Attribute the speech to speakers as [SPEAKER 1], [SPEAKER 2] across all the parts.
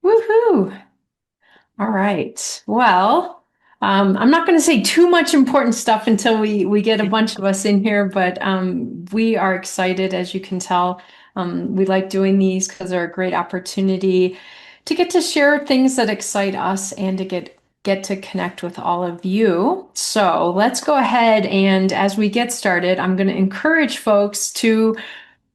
[SPEAKER 1] Woohoo! All right. Well, I'm not going to say too much important stuff until we get a bunch of us in here, but we are excited, as you can tell. We like doing these because they're a great opportunity to get to share things that excite us and to get to connect with all of you. So let's go ahead and as we get started, I'm going to encourage folks to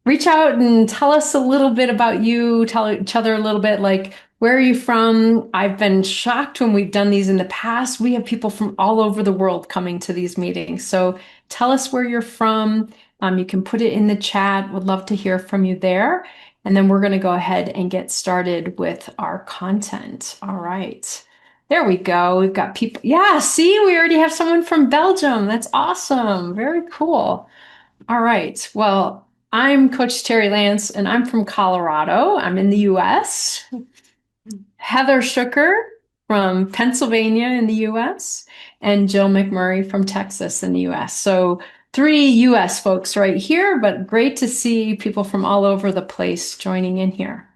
[SPEAKER 1] reach out and tell us a little bit about you, tell each other a little bit like, where are you from? I've been shocked when we've done these in the past. We have people from all over the world coming to these meetings. So tell us where you're from. You can put it in the chat. Would love to hear from you there. And then we're going to go ahead and get started with our content. All right. There we go. We've got people. Yeah, see, we already have someone from Belgium. That's awesome. Very cool. All right. Well, I'm Coach Terri Lance, and I'm from Colorado. I'm in the US. Heather Shooker from Pennsylvania in the US, and Jill McMurray from Texas in the US. So three US folks right here, but great to see people from all over the place joining in here.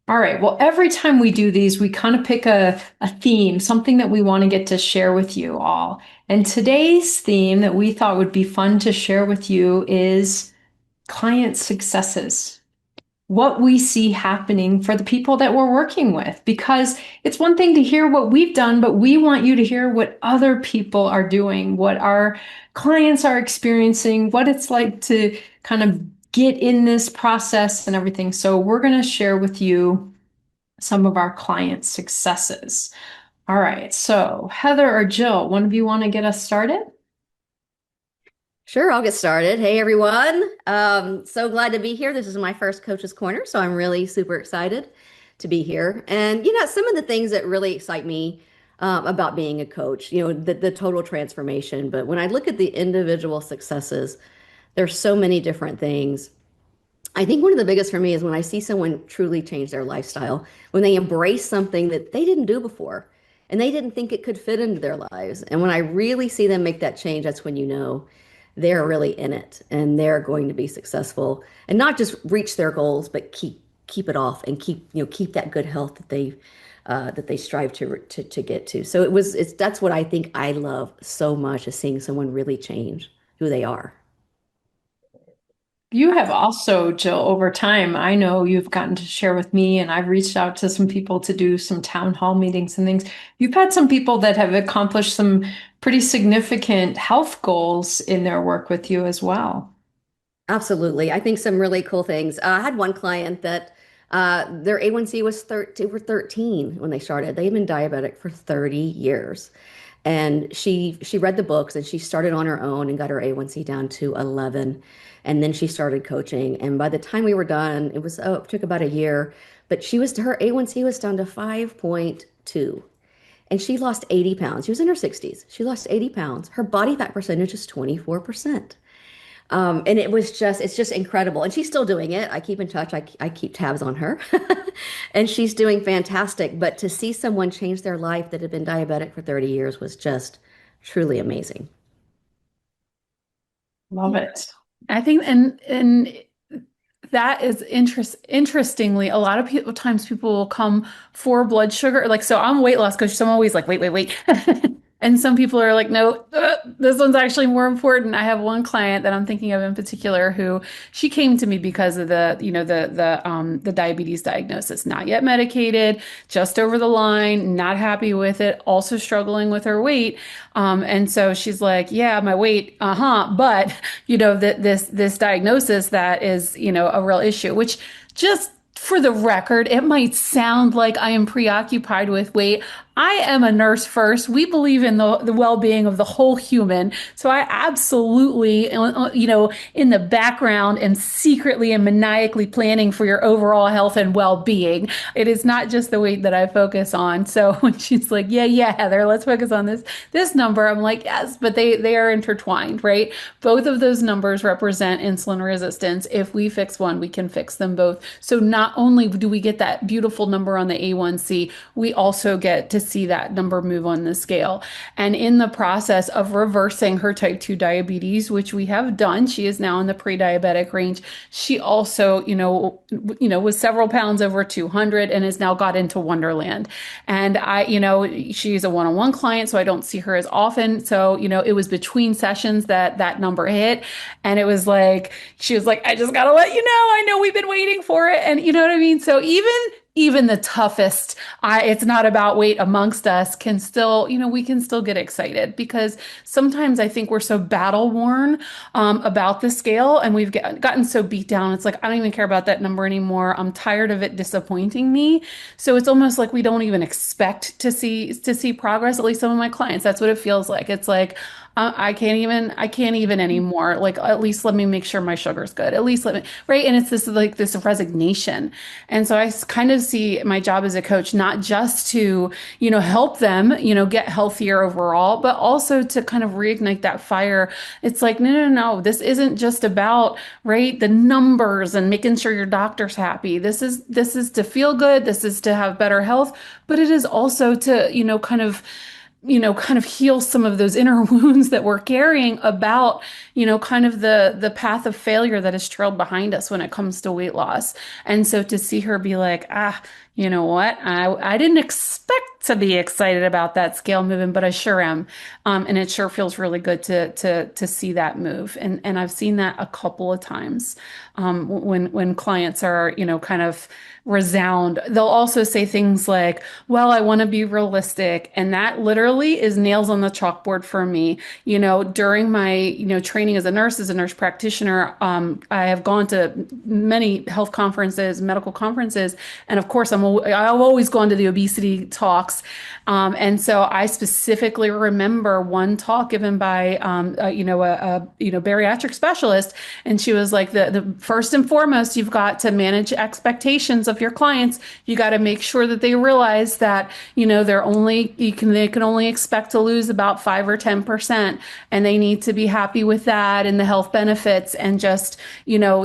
[SPEAKER 1] All right. Well, every time we do these, we kind of pick a theme, something that we want to get to share with you all. And today's theme that we thought would be fun to share with you is client successes, what we see happening for the people that we're working with, because it's one thing to hear what we've done, but we want you to hear what other people are doing, what our clients are experiencing, what it's like to kind of get in this process and everything. So we're going to share with you some of our client successes. All right. So Heather or Jill, one of you want to get us started?
[SPEAKER 2] Sure, I'll get started. Hey, everyone. So glad to be here. This is my first Coach's Corner, so I'm really super excited to be here. And, some of the things that really excite me about being a coach, the total transformation. But when I look at the individual successes, there's so many different things. I think one of the biggest for me is when I see someone truly change their lifestyle, when they embrace something that they didn't do before and they didn't think it could fit into their lives. And when I really see them make that change, that's when you know they're really in it and they're going to be successful and not just reach their goals, but keep it off and keep that good health that they strive to get to. So it's that's what I think I love so much is seeing someone really change who they are.
[SPEAKER 1] You have also, Jill, over time, I know you've gotten to share with me, and I've reached out to some people to do some town hall meetings and things. You've had some people that have accomplished some pretty significant health goals in their work with you as well.
[SPEAKER 2] Absolutely. I think some really cool things. I had one client that their A1C was 13 when they started. They've been diabetic for 30 years. And she read the books and she started on her own and got her A1C down to 11. And then she started coaching. And by the time we were done, it took about a year, but her A1C was down to 5.2. And she lost 80 pounds. She was in her 60s. She lost 80 pounds. Her body fat percentage is 24%. And it's just incredible. And she's still doing it. I keep in touch. I keep tabs on her. And she's doing fantastic. But to see someone change their life that had been diabetic for 30 years was just truly amazing.
[SPEAKER 1] Love it.
[SPEAKER 3] I think, and that is interestingly, a lot of people times people will come for blood sugar. Like, so I'm a weight loss coach, so I'm always like, wait. And some people are like, no, this one's actually more important. I have one client that I'm thinking of in particular who she came to me because of the diabetes diagnosis, not yet medicated, just over the line, not happy with it, also struggling with her weight. And so she's like, yeah, my weight, but this diagnosis that is, a real issue, which just for the record, it might sound like I am preoccupied with weight. I am a nurse first. We believe in the well-being of the whole human. So I absolutely, in the background am secretly and maniacally planning for your overall health and well-being. It is not just the weight that I focus on. So when she's like, yeah, Heather, let's focus on this number. I'm like, yes, but they are intertwined, right? Both of those numbers represent insulin resistance. If we fix one, we can fix them both. So not only do we get that beautiful number on the A1C, we also get to see that number move on the scale. And in the process of reversing her type 2 diabetes, which we have done, she is now in the pre-diabetic range. She also, was several pounds over 200 and has now got into Wonderland. And she's a one-on-one client, so I don't see her as often. So, it was between sessions that number hit. And it was like, she was like, I just gotta let you know, I know we've been waiting for it. And you know what I mean? So even the toughest, it's not about weight amongst us, can still, we can still get excited because sometimes I think we're so battle worn about the scale and we've gotten so beat down. It's like, I don't even care about that number anymore. I'm tired of it disappointing me. So it's almost like we don't even expect to see progress. At least some of my clients, that's what it feels like. It's like, I can't even anymore. Like, at least let me make sure my sugar's good. At least let me, right? And it's this resignation. And so I kind of see my job as a coach, not just to, help them, get healthier overall, but also to kind of reignite that fire. It's like, no, no, no, this isn't just about, right, the numbers and making sure your doctor's happy. This is to feel good. This is to have better health, but it is also to, kind of heal some of those inner wounds that we're carrying about, kind of the path of failure that is trailed behind us when it comes to weight loss. And so to see her be like, you know what? I didn't expect to be excited about that scale moving, but I sure am. And it sure feels really good to see that move. And I've seen that a couple of times when clients are, kind of resound. They'll also say things like, well, I want to be realistic. And that literally is nails on the chalkboard for me. During my, training as a nurse practitioner, I have gone to many health conferences, medical conferences. And of course, I've always gone to the obesity talks. And so I specifically remember one talk given by, a bariatric specialist. And she was like, the first and foremost, you've got to manage expectations of your clients. You got to make sure that they realize that, they can only expect to lose about 5 or 10%. And they need to be happy with that and the health benefits and just,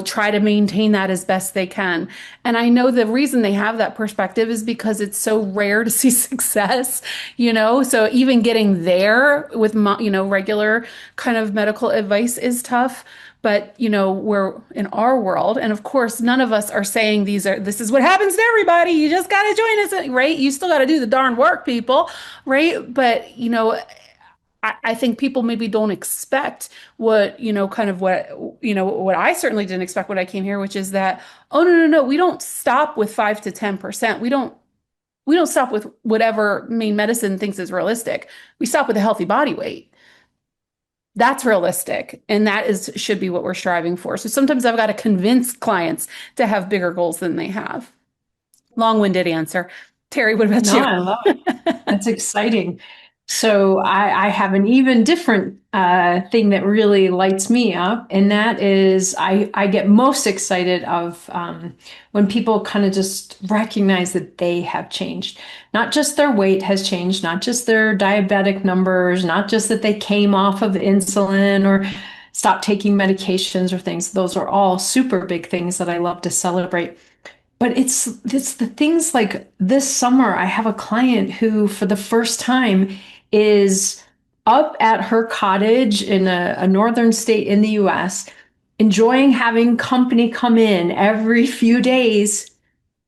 [SPEAKER 3] try to maintain that as best they can. And I know the reason they have that perspective is because it's so rare to see success, so even getting there with, regular kind of medical advice is tough. But, we're in our world. And of course, none of us are saying this is what happens to everybody. You just got to join us, right? You still got to do the darn work, people, right? But, I think people maybe don't expect what, what I certainly didn't expect when I came here, which is that, oh, no, no, no, we don't stop with 5 to 10%. We don't stop with whatever main medicine thinks is realistic. We stop with a healthy body weight. That's realistic. And should be what we're striving for. So sometimes I've got to convince clients to have bigger goals than they have. Long-winded answer. Terri, what about
[SPEAKER 1] No,
[SPEAKER 3] you?
[SPEAKER 1] I love it. That's exciting. So I have an even different thing that really lights me up, and that is I get most excited of when people kind of just recognize that they have changed. Not just their weight has changed, not just their diabetic numbers, not just that they came off of insulin or stopped taking medications or things. Those are all super big things that I love to celebrate. But it's the things like this summer, I have a client who, for the first time, is up at her cottage in a northern state in the US, enjoying having company come in every few days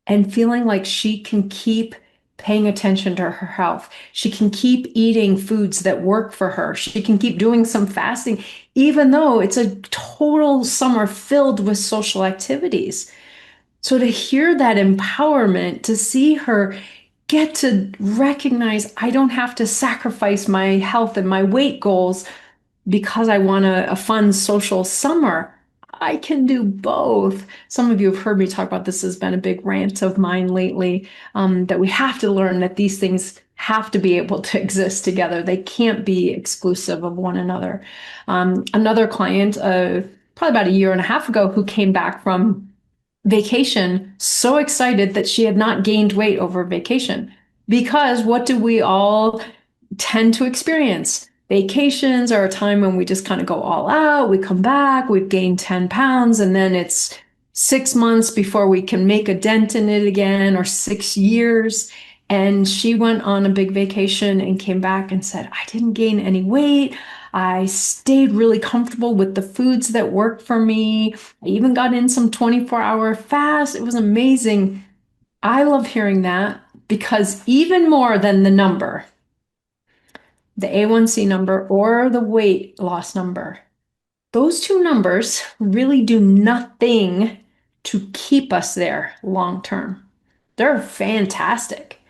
[SPEAKER 1] and feeling like she can keep paying attention to her health. She can keep eating foods that work for her. She can keep doing some fasting, even though it's a total summer filled with social activities. So to hear that empowerment, to see her get to recognize I don't have to sacrifice my health and my weight goals because I want a fun social summer. I can do both. Some of you have heard me talk about this has been a big rant of mine lately, that we have to learn that these things have to be able to exist together. They can't be exclusive of one another. Another client, probably about a year and a half ago, who came back from vacation so excited that she had not gained weight over vacation. Because what do we all tend to experience? Vacations are a time when we just kind of go all out. We come back, we've gained 10 pounds, and then it's 6 months before we can make a dent in it again, or 6 years. And she went on a big vacation and came back and said, I didn't gain any weight. I stayed really comfortable with the foods that worked for me. I even got in some 24-hour fast. It was amazing. I love hearing that because even more than the number, the A1C number or the weight loss number, those two numbers really do nothing to keep us there long term. They're fantastic,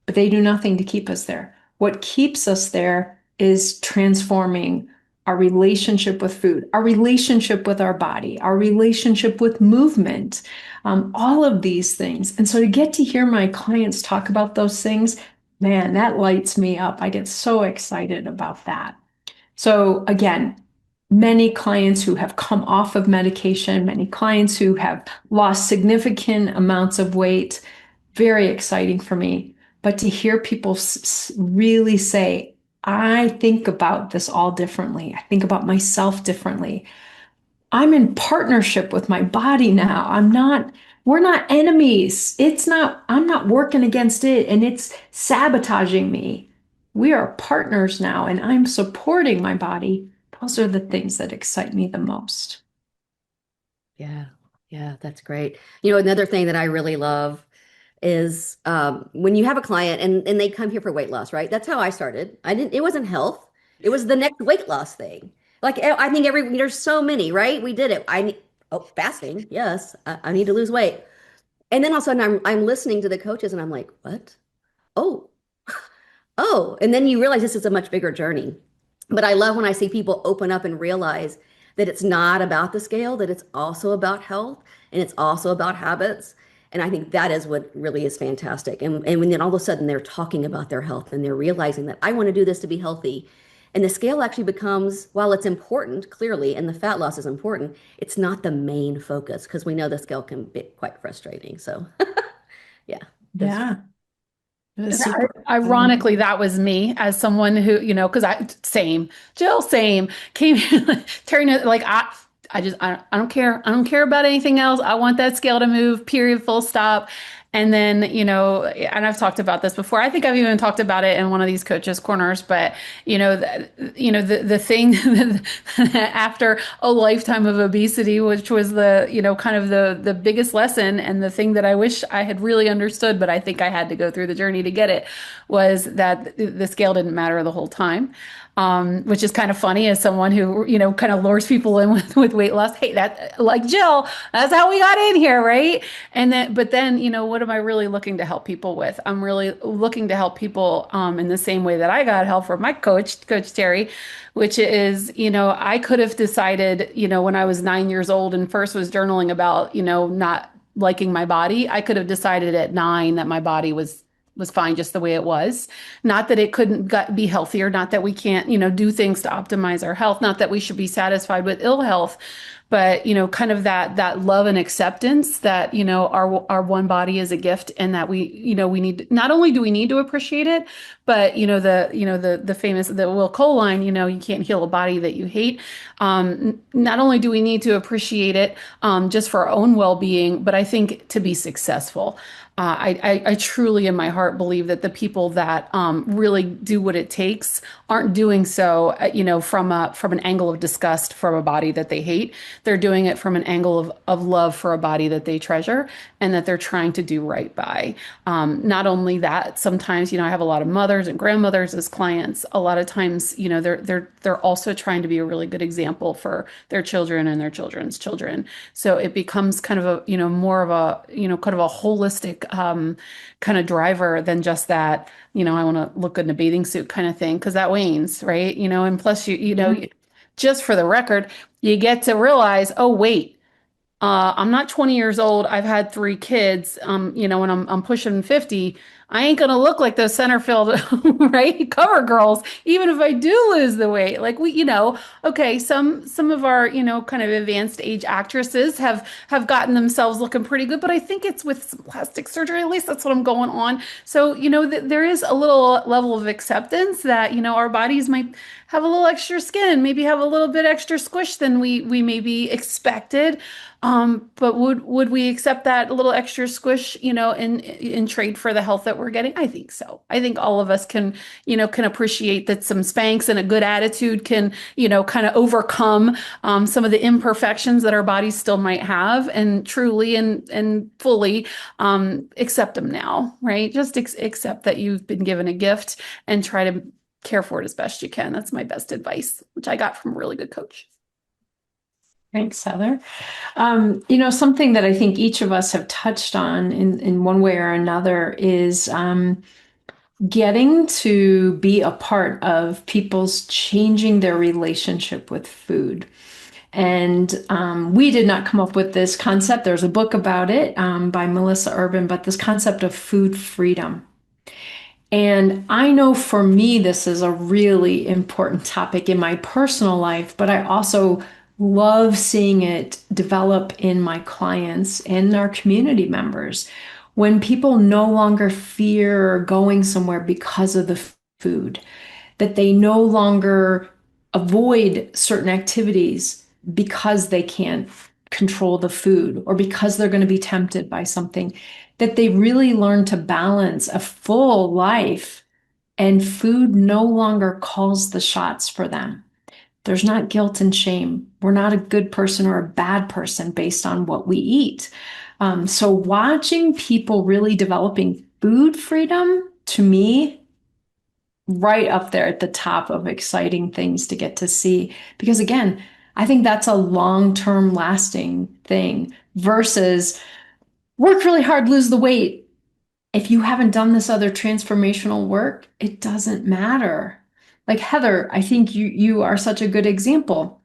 [SPEAKER 1] but they do nothing to keep us there. What keeps us there is transforming our relationship with food, our relationship with our body, our relationship with movement, all of these things. And so to get to hear my clients talk about those things, man, that lights me up. I get so excited about that. So again, many clients who have come off of medication, many clients who have lost significant amounts of weight, very exciting for me. But to hear people really say, I think about this all differently. I think about myself differently. I'm in partnership with my body now. We're not enemies. I'm not working against it and it's sabotaging me. We are partners now and I'm supporting my body. Those are the things that excite me the most.
[SPEAKER 2] Yeah. Yeah, that's great. Another thing that I really love is when you have a client and they come here for weight loss, right? That's how I started. It wasn't health. It was the next weight loss thing. Like I think there's so many, right? We did it. Fasting. Yes. I need to lose weight. And then all of a sudden I'm listening to the coaches and I'm like, what? Oh, oh, and then you realize this is a much bigger journey. But I love when I see people open up and realize that it's not about the scale, that it's also about health and it's also about habits. And I think that is what really is fantastic. And when then all of a sudden they're talking about their health and they're realizing that I want to do this to be healthy. And the scale actually becomes, while it's important, clearly, and the fat loss is important, it's not the main focus because we know the scale can be quite frustrating. So, yeah, that's
[SPEAKER 1] Yeah, it was super
[SPEAKER 3] Ironically, that was me as someone who, because Jill, same, came Terry, like I don't care. I don't care about anything else. I want that scale to move, period, full stop. And then, and I've talked about this before. I think I've even talked about it in one of these coaches' corners, but the thing after a lifetime of obesity, which was kind of the biggest lesson and the thing that I wish I had really understood, but I think I had to go through the journey to get it, was that the scale didn't matter the whole time. Which is kind of funny as someone who, kind of lures people in with weight loss. Hey, that like Jill, that's how we got in here, right? But then, what am I really looking to help people with? I'm really looking to help people in the same way that I got help from my coach, Coach Terry, which is, I could have decided, when I was 9 years old and first was journaling about, not liking my body, I could have decided at 9 that my body was fine just the way it was. Not that it couldn't be healthier, not that we can't, do things to optimize our health, not that we should be satisfied with ill health, but kind of that love and acceptance that our one body is a gift and that we need, not only do we need to appreciate it, but the famous Will Cole line, you can't heal a body that you hate. Not only do we need to appreciate it just for our own well-being, but I think to be successful. I truly, in my heart, believe that the people that really do what it takes aren't doing so, from an angle of disgust from a body that they hate. They're doing it from an angle of love for a body that they treasure and that they're trying to do right by. Not only that, sometimes, I have a lot of mothers and grandmothers as clients. A lot of times, they're also trying to be a really good example for their children and their children's children. So it becomes kind of a, more of a, kind of a holistic kind of driver than just that, I want to look good in a bathing suit kind of thing, because that wanes, right? And plus just for the record, you get to realize, oh, wait, I'm not 20 years old. I've had 3 kids. When I'm pushing 50, I ain't gonna look like those center field, right? Cover girls, even if I do lose the weight. Like okay, some of our, kind of advanced age actresses have gotten themselves looking pretty good, but I think it's with some plastic surgery. At least that's what I'm going on. So, there is a little level of acceptance that, our bodies might have a little extra skin, maybe have a little bit extra squish than we maybe expected. But would we accept that little extra squish, in trade for the health that we're getting? I think so. I think all of us can appreciate that some spanks and a good attitude can, kind of overcome some of the imperfections that our bodies still might have, and truly and fully accept them now, right? Just accept that you've been given a gift and try to care for it as best you can. That's my best advice, which I got from a really good coach.
[SPEAKER 1] Thanks, Heather. Something that I think each of us have touched on in one way or another is getting to be a part of people's changing their relationship with food. And we did not come up with this concept. There's a book about it by Melissa Urban, but this concept of food freedom. And I know for me, this is a really important topic in my personal life, but I also love seeing it develop in my clients and our community members. When people no longer fear going somewhere because of the food, that they no longer avoid certain activities because they can't control the food or because they're going to be tempted by something, that they really learn to balance a full life and food no longer calls the shots for them. There's not guilt and shame. We're not a good person or a bad person based on what we eat. So watching people really developing food freedom, to me, right up there at the top of exciting things to get to see. Because again, I think that's a long-term lasting thing versus work really hard, lose the weight. If you haven't done this other transformational work, it doesn't matter. Like Heather, I think you are such a good example.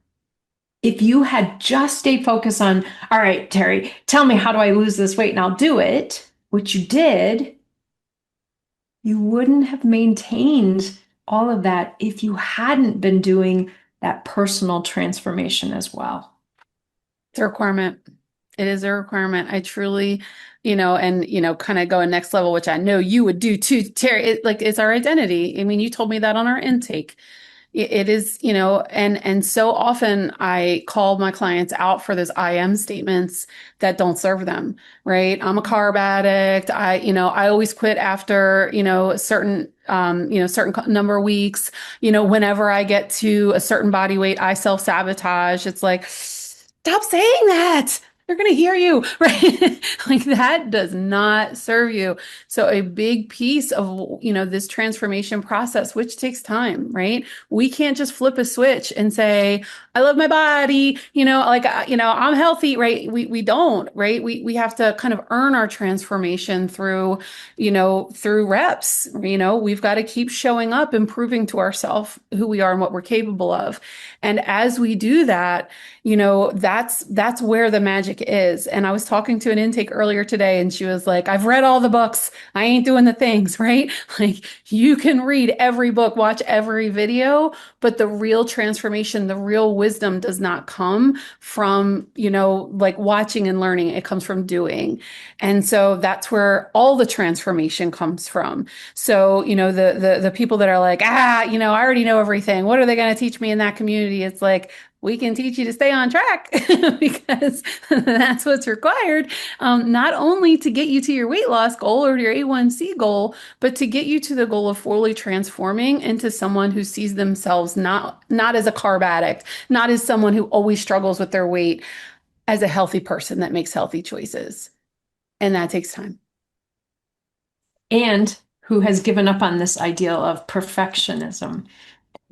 [SPEAKER 1] If you had just stayed focused on, all right, Terri, tell me how do I lose this weight and I'll do it, which you did, you wouldn't have maintained all of that if you hadn't been doing that personal transformation as well.
[SPEAKER 3] It's a requirement. It is a requirement. I truly, and kind of going next level, which I know you would do too, Terri. It's our identity. I mean, you told me that on our intake. It is, and so often I call my clients out for those I am statements that don't serve them, right? I'm a carb addict. I always quit after, a certain number of weeks. Whenever I get to a certain body weight, I self-sabotage. It's like, stop saying that. They're going to hear you, right? Like that does not serve you. So a big piece of, this transformation process, which takes time, right? We can't just flip a switch and say, I love my body, I'm healthy, right? We don't, right? We have to kind of earn our transformation through, through reps. We've got to keep showing up and proving to ourselves who we are and what we're capable of. And as we do that, that's where the magic is. And I was talking to an intake earlier today, and she was like, I've read all the books. I ain't doing the things, right? Like you can read every book, watch every video, but the real transformation, the real wisdom does not come from, like watching and learning. It comes from doing. And so that's where all the transformation comes from. So, the people that are like, I already know everything. What are they going to teach me in that community? It's like, we can teach you to stay on track because that's what's required, not only to get you to your weight loss goal or your A1C goal, but to get you to the goal of fully transforming into someone who sees themselves not as a carb addict, not as someone who always struggles with their weight, as a healthy person that makes healthy choices. And that takes time.
[SPEAKER 1] And who has given up on this ideal of perfectionism.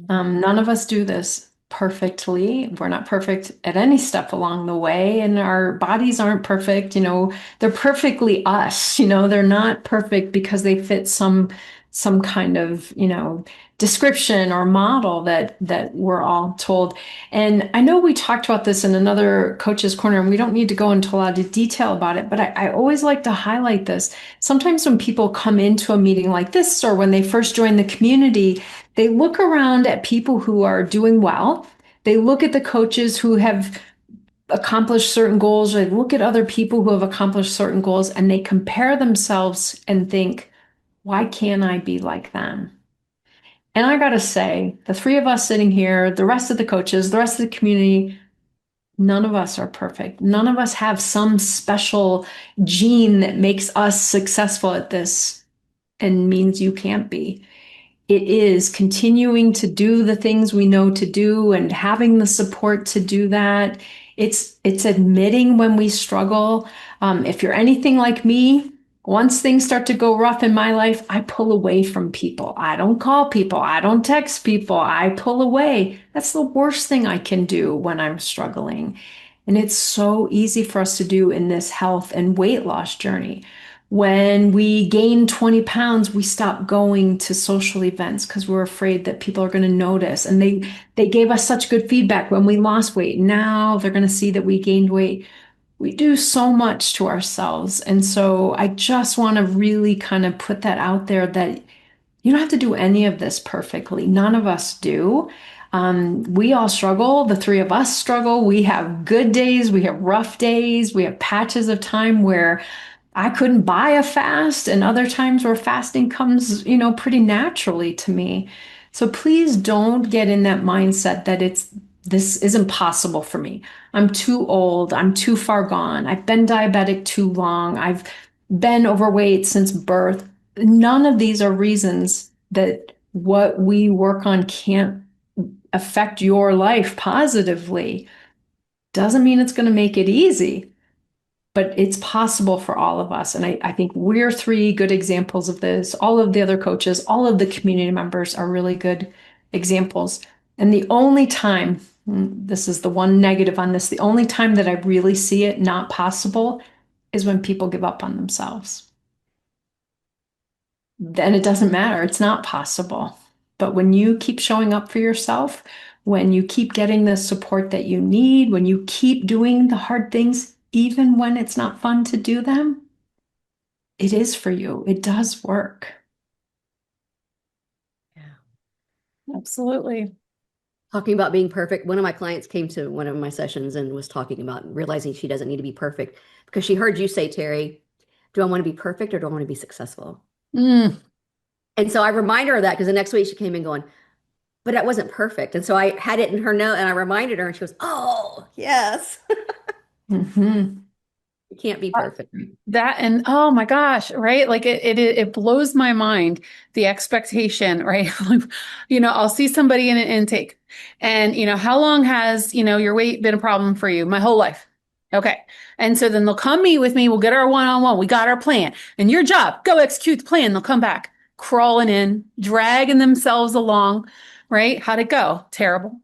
[SPEAKER 1] None of us do this perfectly. We're not perfect at any step along the way, and our bodies aren't perfect. They're perfectly us. They're not perfect because they fit some kind of description or model that we're all told. And I know we talked about this in another Coach's Corner, and we don't need to go into a lot of detail about it, but I always like to highlight this. Sometimes when people come into a meeting like this, or when they first join the community, they look around at people who are doing well. They look at the coaches who have accomplished certain goals, or they look at other people who have accomplished certain goals, and they compare themselves and think, why can't I be like them? And I got to say, the three of us sitting here, the rest of the coaches, the rest of the community, None of us are perfect. None of us have some special gene that makes us successful at this and means you can't be. It is continuing to do the things we know to do and having the support to do that. It's admitting when we struggle. If you're anything like me, once things start to go rough in my life, I pull away from people. I don't call people. I don't text people. I pull away. That's the worst thing I can do when I'm struggling. And it's so easy for us to do in this health and weight loss journey. When we gain 20 pounds, we stop going to social events because we're afraid that people are going to notice. And they gave us such good feedback when we lost weight. Now they're going to see that we gained weight. We do so much to ourselves. And so I just want to really kind of put that out there that you don't have to do any of this perfectly. None of us do. We all struggle. The three of us struggle. We have good days. We have rough days. We have patches of time where I couldn't buy a fast, and other times where fasting comes, pretty naturally to me. So please don't get in that mindset that this isn't possible for me. I'm too old. I'm too far gone. I've been diabetic too long. I've been overweight since birth. None of these are reasons that what we work on can't affect your life positively. Doesn't mean it's going to make it easy, but it's possible for all of us. And I think we're three good examples of this. All of the other coaches, all of the community members are really good examples. And the only time, this is the one negative on this, the only time that I really see it not possible is when people give up on themselves. Then it doesn't matter. It's not possible. But when you keep showing up for yourself, when you keep getting the support that you need, when you keep doing the hard things, even when it's not fun to do them, it is for you. It does work.
[SPEAKER 2] Yeah.
[SPEAKER 3] Absolutely.
[SPEAKER 2] Talking about being perfect, one of my clients came to one of my sessions and was talking about realizing she doesn't need to be perfect because she heard you say, Terri, do I want to be perfect or do I want to be successful?
[SPEAKER 3] Mm.
[SPEAKER 2] And so I remind her of that because the next week she came in going, but that wasn't perfect. And so I had it in her note and I reminded her and she goes, oh, yes,
[SPEAKER 1] Mhm.
[SPEAKER 2] you can't be perfect.
[SPEAKER 3] That and oh my gosh, right? Like it blows my mind the expectation, right? I'll see somebody in an intake and how long has, your weight been a problem for you? My whole life. Okay. And so then they'll come meet with me, we'll get our one-on-one, we got our plan. And your job, go execute the plan. They'll come back crawling in, dragging themselves along, right? How'd it go? Terrible.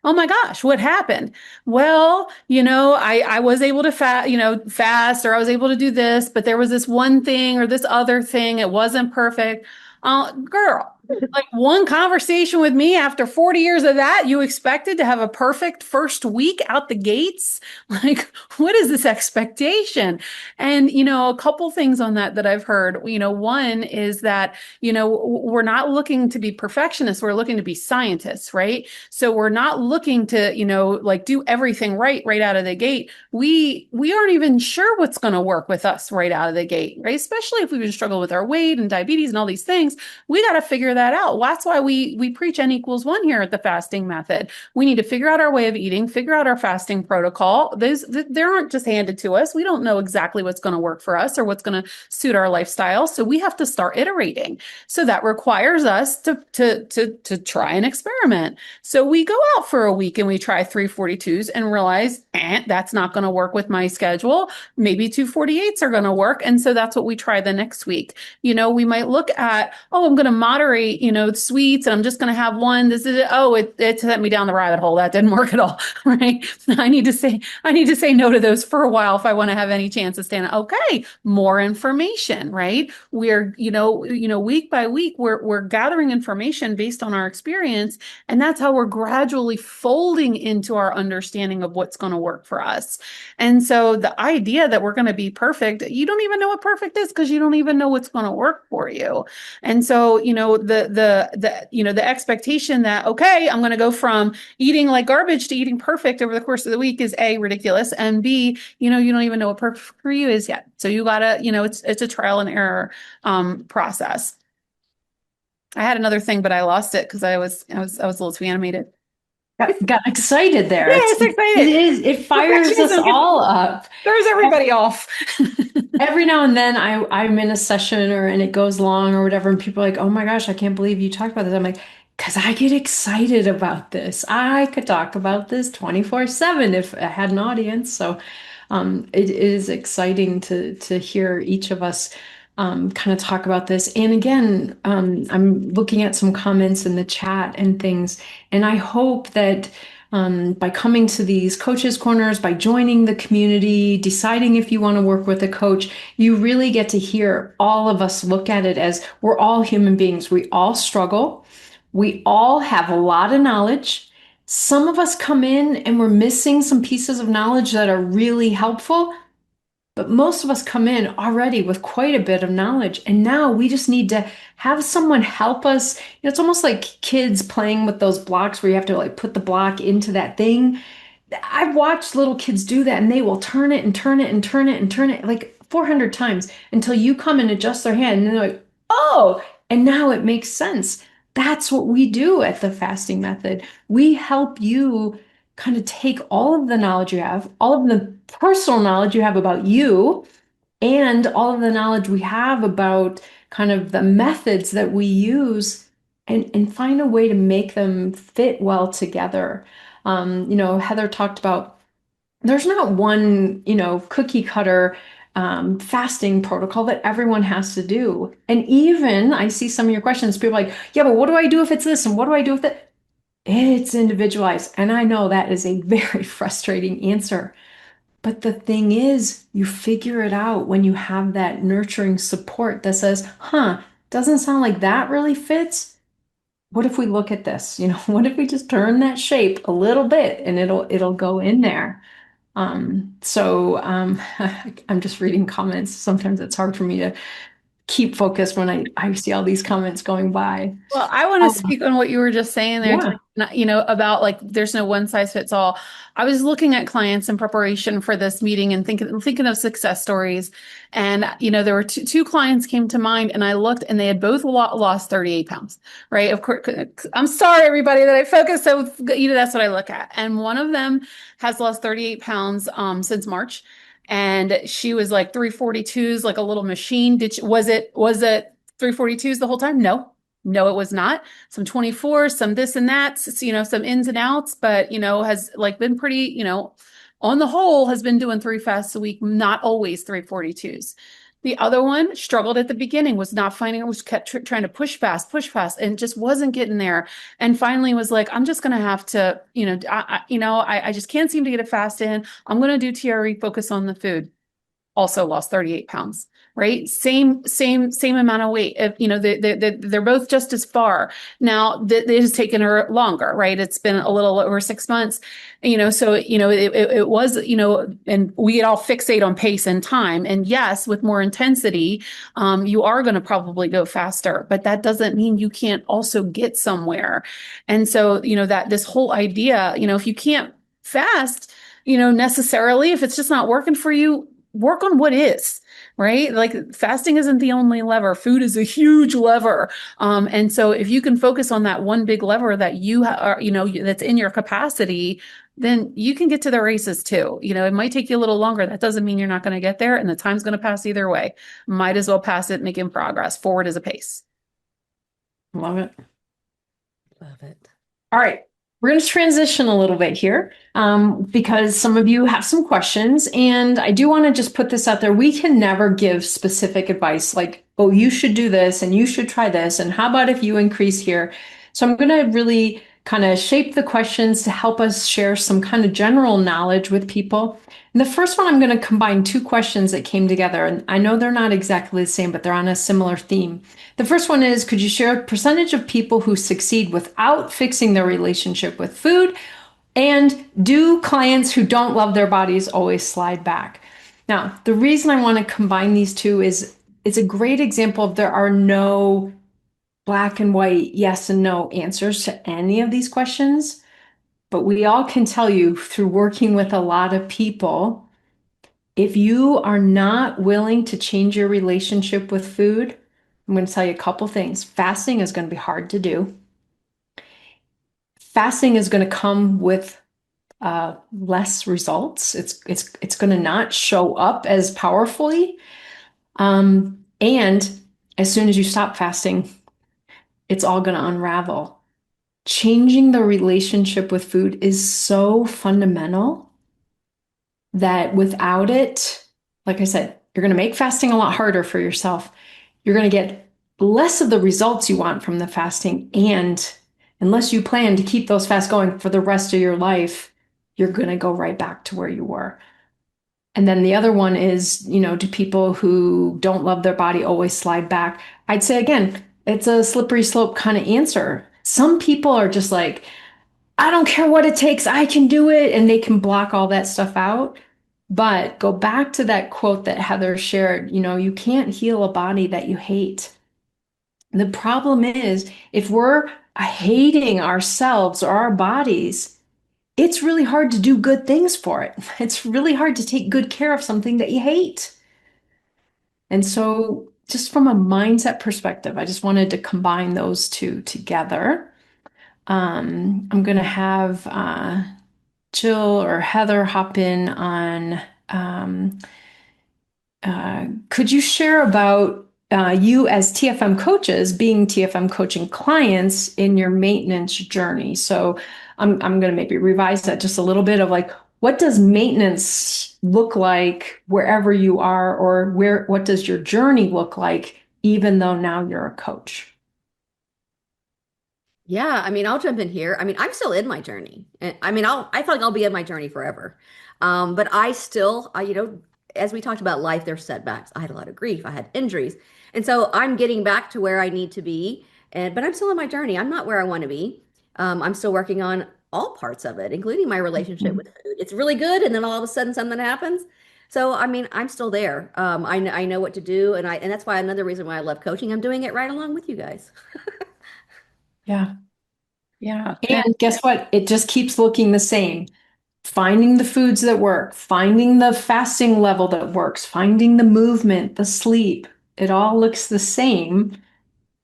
[SPEAKER 3] Oh my gosh, what happened? Well, I was able to fast, or I was able to do this, but there was this one thing or this other thing. It wasn't perfect. Girl, like one conversation with me after 40 years of that, you expected to have a perfect first week out the gates? Like, what is this expectation? And, a couple things on that I've heard. One is that, we're not looking to be perfectionists. We're looking to be scientists, right? So we're not looking to, like do everything right out of the gate. We aren't even sure what's going to work with us right out of the gate, right? Especially if we've been struggling with our weight and diabetes and all these things. We got to figure that out. Well, that's why we preach N=1 here at the fasting method. We need to figure out our way of eating, figure out our fasting protocol. They aren't just handed to us. We don't know exactly what's going to work for us or what's going to suit our lifestyle. So we have to start iterating. So that requires us to try and experiment. So we go out for a week and we try 342s and realize, that's not going to work with my schedule. Maybe 248s are going to work. And so that's what we try the next week. We might look at, I'm going to moderate, sweets and I'm just going to have one. This is it. Oh, it sent me down the rabbit hole. That didn't work at all. Right. I need to say no to those for a while if I want to have any chance of staying. Okay. More information, right? We're, week by week, we're gathering information based on our experience. And that's how we're gradually folding into our understanding of what's going to work for us. And so the idea that we're going to be perfect, you don't even know what perfect is because you don't even know what's going to work for you. And so, the expectation that, okay, I'm going to go from eating like garbage to eating perfect over the course of the week is A, ridiculous. And B, you don't even know what perfect for you is yet. So you gotta, it's a trial and error process. I had another thing, but I lost it because I was a little too animated.
[SPEAKER 1] got excited there.
[SPEAKER 3] Yes,
[SPEAKER 1] It
[SPEAKER 3] excited.
[SPEAKER 1] is, it fires us
[SPEAKER 3] Perfectionism
[SPEAKER 1] all up.
[SPEAKER 3] throws everybody off.
[SPEAKER 1] Every now and then I'm in a session and it goes long or whatever, and people are like, oh my gosh, I can't believe you talked about this. I'm like, because I get excited about this. I could talk about this 24/7 if I had an audience. So it is exciting to hear each of us kind of talk about this. And again, I'm looking at some comments in the chat and things, and I hope that by coming to these coaches corners, by joining the community, deciding if you want to work with a coach, you really get to hear all of us look at it as we're all human beings. We all struggle. We all have a lot of knowledge. Some of us come in and we're missing some pieces of knowledge that are really helpful, but most of us come in already with quite a bit of knowledge. And now we just need to have someone help us. It's almost like kids playing with those blocks where you have to like put the block into that thing. I've watched little kids do that and they will turn it and turn it and turn it and turn it like 400 times until you come and adjust their hand. And then they're like, oh, and now it makes sense. That's what we do at the fasting method. We help you kind of take all of the knowledge you have, all of the personal knowledge you have about you, and all of the knowledge we have about kind of the methods that we use and find a way to make them fit well together. Heather talked about there's not one, cookie cutter fasting protocol that everyone has to do. And even I see some of your questions, people are like, yeah, but what do I do if it's this? And what do I do if that? It's individualized. And I know that is a very frustrating answer. But the thing is, you figure it out when you have that nurturing support that says, doesn't sound like that really fits. What if we look at this? What if we just turn that shape a little bit and it'll go in there? I'm just reading comments. Sometimes it's hard for me to keep focused when I see all these comments going by.
[SPEAKER 3] Well, I want to
[SPEAKER 1] Um,
[SPEAKER 3] speak on what you were just saying there,
[SPEAKER 1] yeah.
[SPEAKER 3] Terry, about like there's no one size fits all. I was looking at clients in preparation for this meeting and thinking of success stories. And there were two clients came to mind, and I looked and they had both lost 38 pounds, right? Of course, I'm sorry, everybody, that I focus. So, that's what I look at. And one of them has lost 38 pounds since March. And she was like 342s, like a little machine. Was it 342s the whole time? No. No, it was not. Some 24, some this and that, some ins and outs, but has like been pretty, on the whole has been doing 3 fasts a week, not always 342s. The other one struggled at the beginning, was not finding it, was kept trying to push fast, and just wasn't getting there. And finally was like, I'm just going to have to, I just can't seem to get a fast in. I'm going to do TRE, focus on the food. Also lost 38 pounds, right? Same amount of weight. If, they're both just as far. Now, it has taken her longer, right? It's been a little over 6 months, so, it was, and we all fixate on pace and time. And yes, with more intensity, you are going to probably go faster, but that doesn't mean you can't also get somewhere. And so, that this whole idea, if you can't fast, necessarily, if it's just not working for you, work on what is, right? Like fasting isn't the only lever. Food is a huge lever. And so if you can focus on that one big lever that you are, that's in your capacity, then you can get to the races too. It might take you a little longer. That doesn't mean you're not going to get there, and the time's going to pass either way. Might as well pass it, making progress. Forward is a pace.
[SPEAKER 1] Love it.
[SPEAKER 2] Love it.
[SPEAKER 1] All right. We're going to transition a little bit here because some of you have some questions. And I do want to just put this out there. We can never give specific advice like, oh, you should do this and you should try this. And how about if you increase here? So I'm going to really kind of shape the questions to help us share some kind of general knowledge with people. And the first one, I'm going to combine two questions that came together. And I know they're not exactly the same, but they're on a similar theme. The first one is, could you share a percentage of people who succeed without fixing their relationship with food? And do clients who don't love their bodies always slide back? Now, the reason I want to combine these two is it's a great example of there are no black and white, yes and no answers to any of these questions. But we all can tell you through working with a lot of people, if you are not willing to change your relationship with food, I'm going to tell you a couple things. Fasting is going to be hard to do. fasting is going to come with less results. It's going to not show up as powerfully. And as soon as you stop fasting, it's all going to unravel. Changing the relationship with food is so fundamental that without it, like I said, you're going to make fasting a lot harder for yourself. You're going to get less of the results you want from the fasting. And unless you plan to keep those fasts going for the rest of your life, you're going to go right back to where you were. And then the other one is, do people who don't love their body always slide back? I'd say again, it's a slippery slope kind of answer. Some people are just like, I don't care what it takes, I can do it, and they can block all that stuff out. But go back to that quote that Heather shared, you can't heal a body that you hate. The problem is if we're hating ourselves or our bodies, it's really hard to do good things for it. It's really hard to take good care of something that you hate. And so, just from a mindset perspective, I just wanted to combine those two together. I'm going to have Jill or Heather hop in on. Could you share about you as TFM coaches being TFM coaching clients in your maintenance journey? So I'm going to maybe revise that just a little bit of like, what does maintenance look like wherever you are, or what does your journey look like, even though now you're a coach?
[SPEAKER 2] Yeah, I mean, I'll jump in here. I mean, I'm still in my journey. And I mean, I feel like I'll be in my journey forever. But I still, as we talked about life, there's setbacks. I had a lot of grief, I had injuries. And so I'm getting back to where I need to be. But I'm still in my journey. I'm not where I want to be. I'm still working on all parts of it, including my relationship with food. It's really good, and then all of a sudden something happens. So I mean, I'm still there. I know what to do, and that's why another reason why I love coaching. I'm doing it right along with you guys.
[SPEAKER 1] Yeah.
[SPEAKER 3] Yeah.
[SPEAKER 1] And guess what? It just keeps looking the same. Finding the foods that work, finding the fasting level that works, finding the movement, the sleep. It all looks the same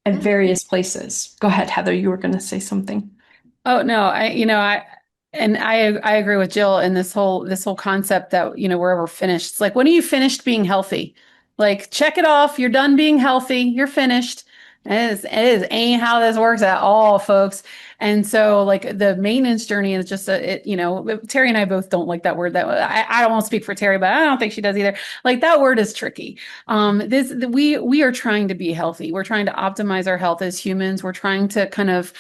[SPEAKER 1] at
[SPEAKER 2] Yeah.
[SPEAKER 1] various places. Go ahead, Heather. You were going to say something.
[SPEAKER 3] Oh no, I agree with Jill in this whole concept that, we're finished. It's like, when are you finished being healthy? Like, check it off. You're done being healthy. You're finished. Ain't how this works at all, folks. And so, like, the maintenance journey is just Terry and I both don't like that word. That I don't want to speak for Terry, but I don't think she does either. Like, that word is tricky. We are trying to be healthy. We're trying to optimize our health as humans. We're trying to kind of,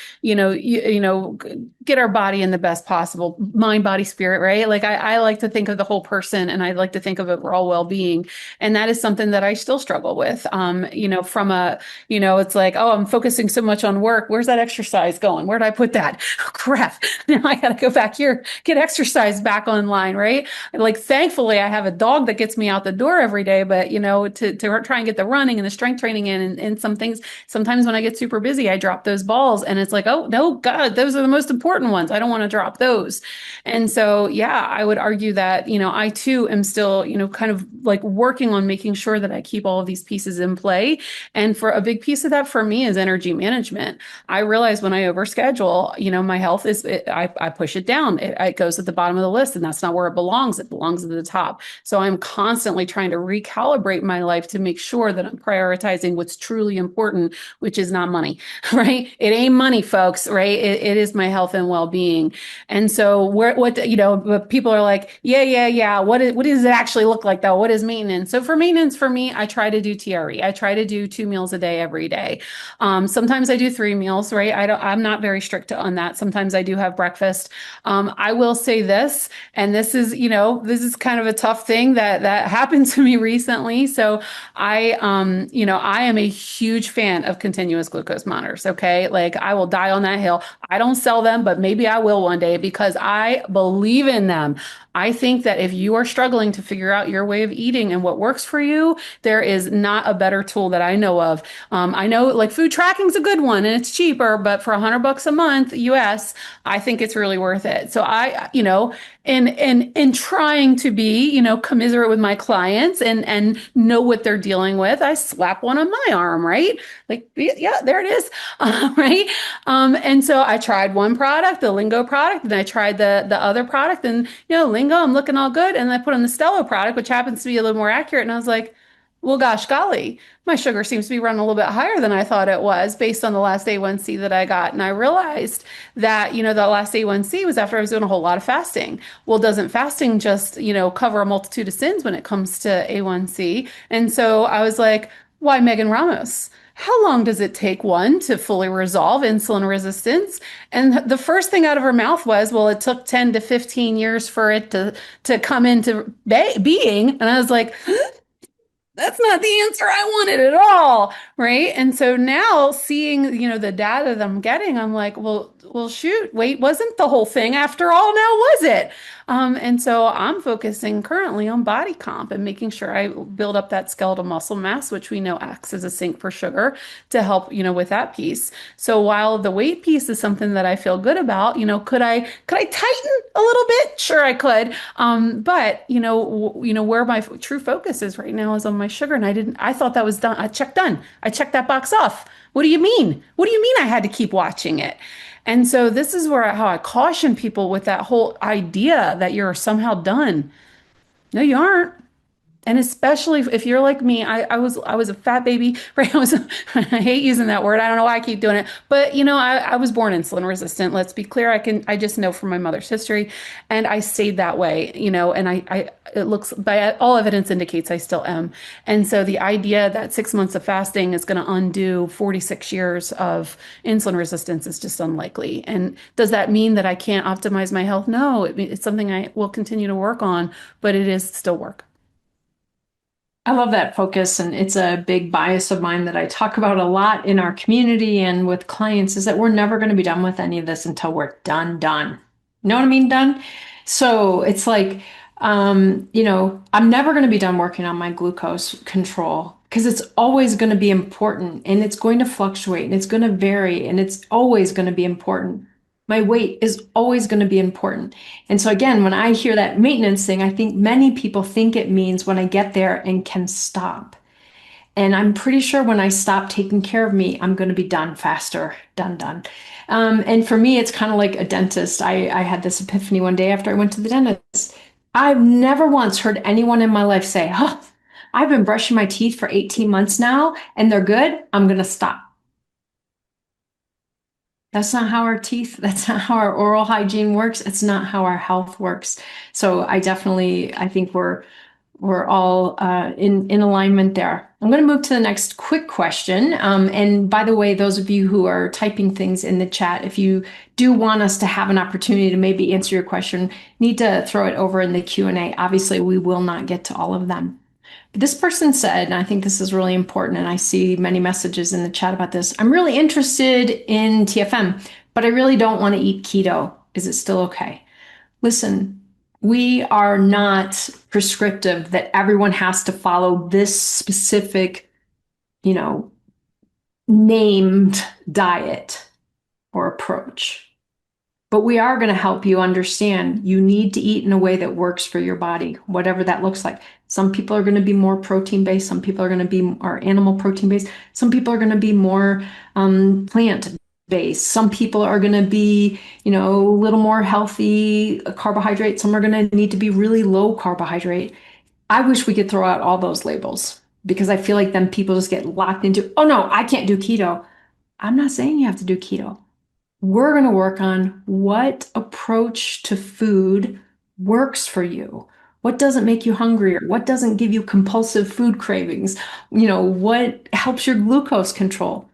[SPEAKER 3] get our body in the best possible mind, body, spirit, right? Like, I like to think of the whole person, and I like to think of overall well-being. And that is something that I still struggle with. From a, it's like, oh, I'm focusing so much on work. Where's that exercise going? Where did I put that? Oh, crap. Now I got to go back here, get exercise back online, right? Like, thankfully, I have a dog that gets me out the door every day, but, to try and get the running and the strength training in, and some things, sometimes when I get super busy, I drop those balls, and it's like, oh, no, God, those are the most important ones. I don't want to drop those. And so, yeah, I would argue that, I too am still, kind of like working on making sure that I keep all of these pieces in play. And for a big piece of that for me is energy management. I realize when I overschedule, my health I push it down. It goes at the bottom of the list, and that's not where it belongs. It belongs at the top. So I'm constantly trying to recalibrate my life to make sure that I'm prioritizing what's truly important, which is not money, right? It ain't money, folks, right? It is my health and well-being. And so but people are like, yeah. What does it actually look like though? What is maintenance? So for maintenance, for me, I try to do TRE. I try to do 2 meals a day every day. Sometimes I do 3 meals, right? I'm not very strict on that. Sometimes I do have breakfast. I will say this, and this is kind of a tough thing that happened to me recently. So I am a huge fan of continuous glucose monitors. Okay. Like, I will die on that hill. I don't sell them, but maybe I will one day because I believe in them. I think that if you are struggling to figure out your way of eating and what works for you, there is not a better tool that I know of. I know, like, food tracking is a good one and it's cheaper, but for $100 a month US, I think it's really worth it. So in trying to be, commiserate with my clients and know what they're dealing with, I slap one on my arm, right? Like, yeah, there it is. Right. And so I tried one product, the Lingo product, and I tried the other product, and Lingo, I'm looking all good. And I put on the Stello product, which happens to be a little more accurate. And I was like, well, gosh, golly, my sugar seems to be running a little bit higher than I thought it was based on the last A1C that I got. And I realized that, the last A1C was after I was doing a whole lot of fasting. Well, doesn't fasting just, cover a multitude of sins when it comes to A1C? And so I was like, why Megan Ramos? How long does it take one to fully resolve insulin resistance? And the first thing out of her mouth was, well, it took 10 to 15 years for it to come into being. And I was like, that's not the answer I wanted at all, right? And so now seeing, the data that I'm getting, I'm like, well, shoot, wait, wasn't the whole thing after all now, was it? And so I'm focusing currently on body comp and making sure I build up that skeletal muscle mass, which we know acts as a sink for sugar to help, with that piece. So while the weight piece is something that I feel good about, could I tighten a little bit? Sure, I could. But where my true focus is right now is on my sugar, and I thought that was done. Done. I checked that box off. What do you mean? What do you mean I had to keep watching it? And so this is how I caution people with that whole idea that you're somehow done. No, you aren't. And especially if you're like me, I was a fat baby, right? I hate using that word. I don't know why I keep doing it. But I was born insulin resistant. Let's be clear. I just know from my mother's history. And I stayed that way, and it looks by all evidence indicates I still am. And so the idea that 6 months of fasting is going to undo 46 years of insulin resistance is just unlikely. And does that mean that I can't optimize my health? No, it's something I will continue to work on, but it is still work.
[SPEAKER 1] I love that focus, and it's a big bias of mine that I talk about a lot in our community and with clients is that we're never going to be done with any of this until we're done. You know what I mean? Done. So it's like, I'm never going to be done working on my glucose control because it's always going to be important and it's going to fluctuate and it's going to vary and it's always going to be important. My weight is always going to be important. And so again, when I hear that maintenance thing, I think many people think it means when I get there and can stop. And I'm pretty sure when I stop taking care of me, I'm going to be done faster, done. And for me, it's kind of like a dentist. I had this epiphany one day after I went to the dentist. I've never once heard anyone in my life say, "Huh, I've been brushing my teeth for 18 months now and they're good. I'm going to stop." That's not how that's not how our oral hygiene works. It's not how our health works. So I think we're all in alignment there. I'm going to move to the next quick question. And by the way, those of you who are typing things in the chat, if you do want us to have an opportunity to maybe answer your question, need to throw it over in the Q&A. Obviously, we will not get to all of them. This person said, and I think this is really important, and I see many messages in the chat about this. I'm really interested in TFM, but I really don't want to eat keto. Is it still okay? Listen, we are not prescriptive that everyone has to follow this specific, named diet or approach. But we are going to help you understand you need to eat in a way that works for your body, whatever that looks like. Some people are going to be more protein based. Some people are going to be more animal protein based. Some people are going to be more plant based. Some people are going to be, a little more healthy carbohydrate. Some are going to need to be really low carbohydrate. I wish we could throw out all those labels because I feel like then people just get locked into, oh no, I can't do keto. I'm not saying you have to do keto. We're going to work on what approach to food works for you. What doesn't make you hungrier? What doesn't give you compulsive food cravings? What helps your glucose control?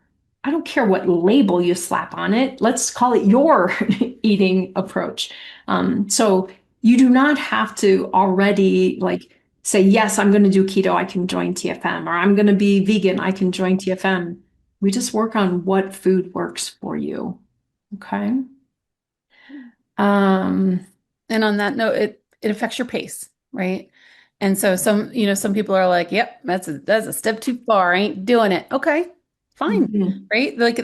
[SPEAKER 1] I don't care what label you slap on it. Let's call it your eating approach. So you do not have to already say, yes, I'm going to do keto. I can join TFM, or I'm going to be vegan. I can join TFM. We just work on what food works for you. Okay.
[SPEAKER 3] And on that note, it affects your pace, right? And so some people are like, "Yep, that's a step too far. I ain't doing it." Okay, fine,
[SPEAKER 1] Mhm.
[SPEAKER 3] right? Like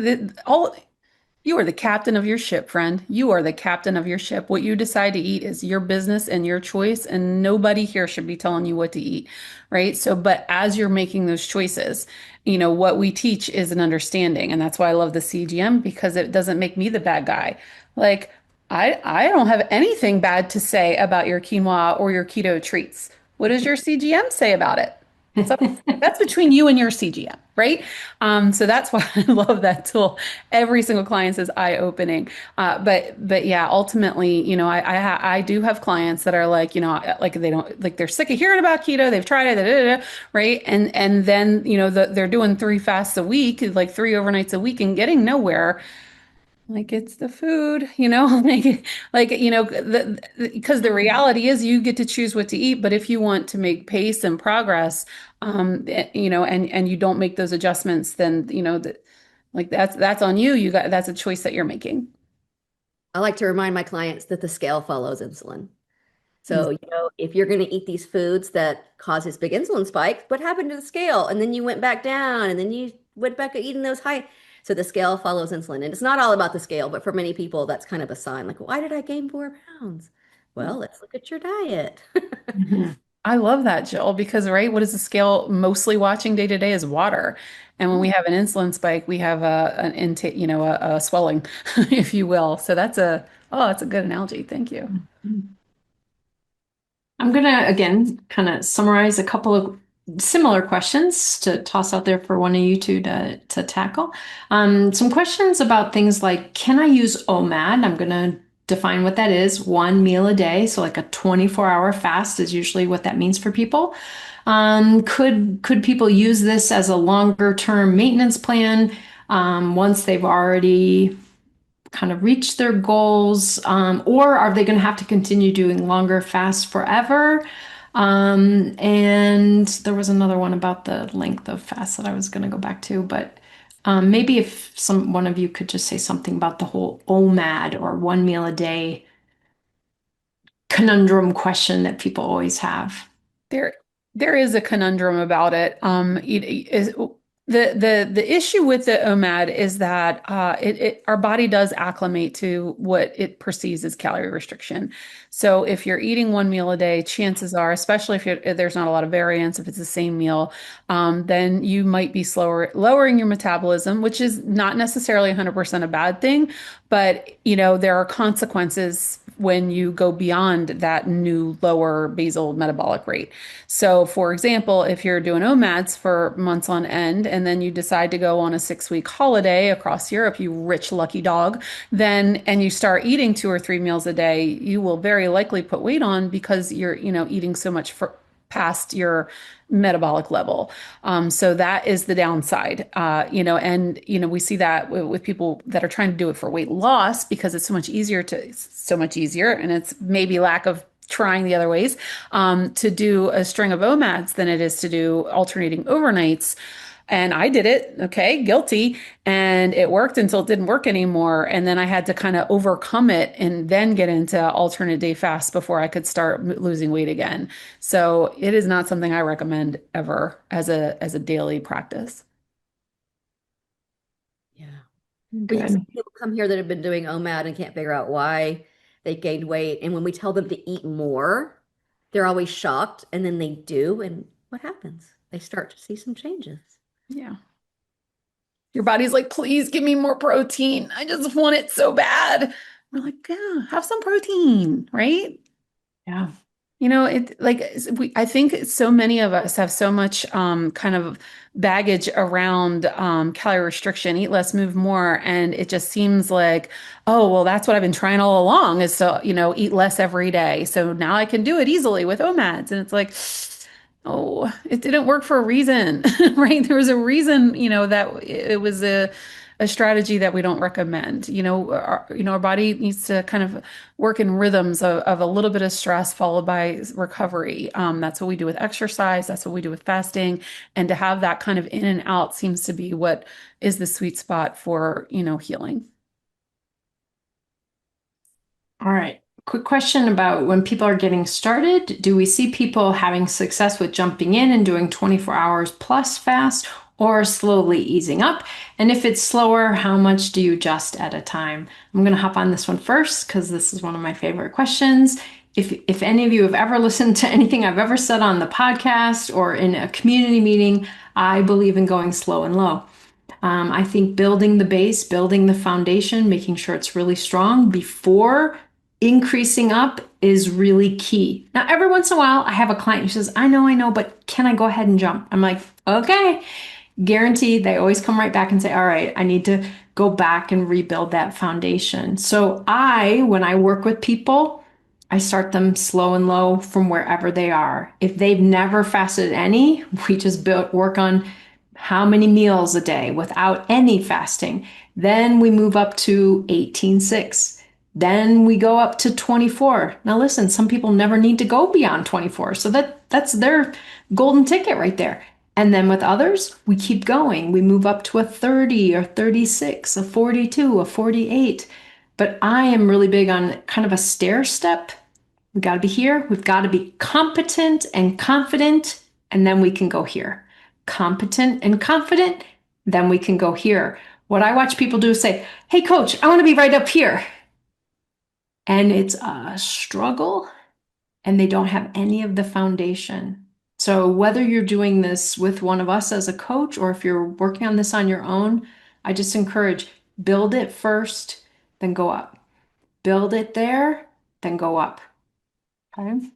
[SPEAKER 3] You are the captain of your ship, friend. You are the captain of your ship. What you decide to eat is your business and your choice, and nobody here should be telling you what to eat, right? So, but as you're making those choices, what we teach is an understanding, and that's why I love the CGM because it doesn't make me the bad guy. Like, I don't have anything bad to say about your quinoa or your keto treats. What does your CGM say about it? So that's between you and your CGM, right? So that's why I love that tool. Every single client says eye-opening. But yeah, ultimately, I do have clients that are like, like they don't like they're sick of hearing about keto. They've tried it, da, da, da, right? And then they're doing 3 fasts a week, like 3 overnights a week, and getting nowhere. Like it's the food, because the reality is you get to choose what to eat. But if you want to make pace and progress, and you don't make those adjustments, then like that's on you. That's a choice that you're making.
[SPEAKER 2] I like to remind my clients that the scale follows insulin. So, if you're going to eat these foods that cause this big insulin spike, what happened to the scale? And then you went back down and then you went back to eating those high. So the scale follows insulin. And it's not all about the scale, but for many people, that's kind of a sign like, why did I gain 4 pounds? Well, let's look at your diet.
[SPEAKER 1] Mhm.
[SPEAKER 3] I love that, Jill, because right, what is the scale mostly watching day to day is water. And when we have an insulin spike, we have an intake, a swelling, if you will. So that's a good analogy. Thank you.
[SPEAKER 1] I'm gonna again kind of summarize a couple of similar questions to toss out there for one of you two to tackle. Some questions about things like, can I use OMAD? I'm gonna define what that is. One meal a day, so like a 24-hour fast is usually what that means for people. Could people use this as a longer term maintenance plan once they've already kind of reach their goals, or are they going to have to continue doing longer fasts forever? And there was another one about the length of fast that I was going to go back to, but maybe if one of you could just say something about the whole OMAD or one meal a day conundrum question that people always have.
[SPEAKER 3] There, there is a conundrum about it. The issue with the OMAD is that our body does acclimate to what it perceives as calorie restriction. So if you're eating one meal a day, chances are, especially if there's not a lot of variance, if it's the same meal, then you might be lowering your metabolism, which is not necessarily 100% a bad thing, but there are consequences when you go beyond that new lower basal metabolic rate. So, for example, if you're doing OMADs for months on end and then you decide to go on a 6 week holiday across Europe, you rich lucky dog, and you start eating 2 or 3 meals a day, you will very likely put weight on because you're, eating so much past your metabolic level. So that is the downside. And we see that with people that are trying to do it for weight loss because it's so much easier, and it's maybe lack of trying the other ways to do a string of OMADs than it is to do alternating overnights. And I did it, okay, guilty. And it worked until it didn't work anymore. And then I had to kind of overcome it and then get into alternate day fasts before I could start losing weight again. So it is not something I recommend ever as a daily practice.
[SPEAKER 2] Yeah. We have some
[SPEAKER 1] Good.
[SPEAKER 2] people come here that have been doing OMAD and can't figure out why they gained weight. And when we tell them to eat more, they're always shocked. And then they do. And what happens? They start to see some changes.
[SPEAKER 3] Yeah. Your body's like, please give me more protein. I just want it so bad. We're like, yeah, have some protein, right?
[SPEAKER 1] Yeah.
[SPEAKER 3] I think so many of us have so much kind of baggage around calorie restriction, eat less, move more. And it just seems like, oh, well, that's what I've been trying all along is to, eat less every day. So now I can do it easily with OMADs. And it's like, oh, it didn't work for a reason, right? There was a reason, that it was a strategy that we don't recommend. Our body needs to kind of work in rhythms of a little bit of stress followed by recovery. That's what we do with exercise. That's what we do with fasting. And to have that kind of in and out seems to be what is the sweet spot for, healing.
[SPEAKER 1] All right. Quick question about when people are getting started. Do we see people having success with jumping in and doing 24 hours plus fast? or slowly easing up? And if it's slower, how much do you adjust at a time? I'm going to hop on this one first because this is one of my favorite questions. If any of you have ever listened to anything I've ever said on the podcast or in a community meeting, I believe in going slow and low. I think building the base, building the foundation, making sure it's really strong before increasing up is really key. Now, every once in a while, I have a client who says, I know, but can I go ahead and jump? I'm like, okay, guaranteed. They always come right back and say, all right, I need to go back and rebuild that foundation. So when I work with people, I start them slow and low from wherever they are. If they've never fasted any, we just work on how many meals a day without any fasting. Then we move up to 18:6. Then we go up to 24. Now listen, some people never need to go beyond 24. So that's their golden ticket right there. And then with others, we keep going. We move up to a 30 or 36, a 42, a 48. But I am really big on kind of a stair step. We've got to be here. We've got to be competent and confident, and then we can go here. Competent and confident, then we can go here. What I watch people do is say, hey, coach, I want to be right up here. And it's a struggle, and they don't have any of the foundation. So whether you're doing this with one of us as a coach or if you're working on this on your own, I just encourage build it first, then go up. Build it there, then go up. Okay.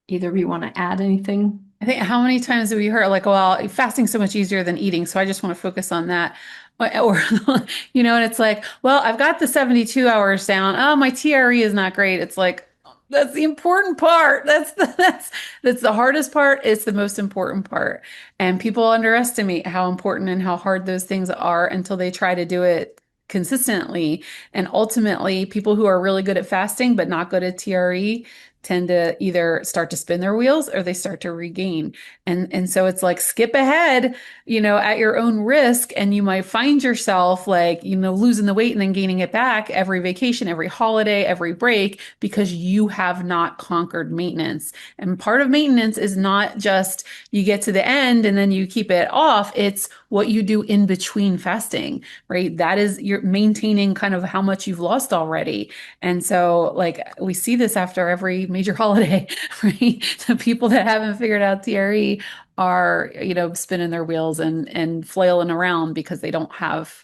[SPEAKER 1] Either of you want to add anything?
[SPEAKER 3] I think how many times have we heard like, well, fasting's so much easier than eating, so I just want to focus on that. Or, and it's like, well, I've got the 72 hours down. Oh, my TRE is not great. It's like, that's the important part. That's the hardest part. It's the most important part. And people underestimate how important and how hard those things are until they try to do it consistently. And ultimately, people who are really good at fasting but not good at TRE tend to either start to spin their wheels or they start to regain. And so it's like skip ahead, at your own risk, and you might find yourself like, losing the weight and then gaining it back every vacation, every holiday, every break, because you have not conquered maintenance. And part of maintenance is not just you get to the end and then you keep it off. It's what you do in between fasting, right? That is you're maintaining kind of how much you've lost already. And so like we see this after every major holiday, right? The people that haven't figured out TRE are, spinning their wheels and flailing around because they don't have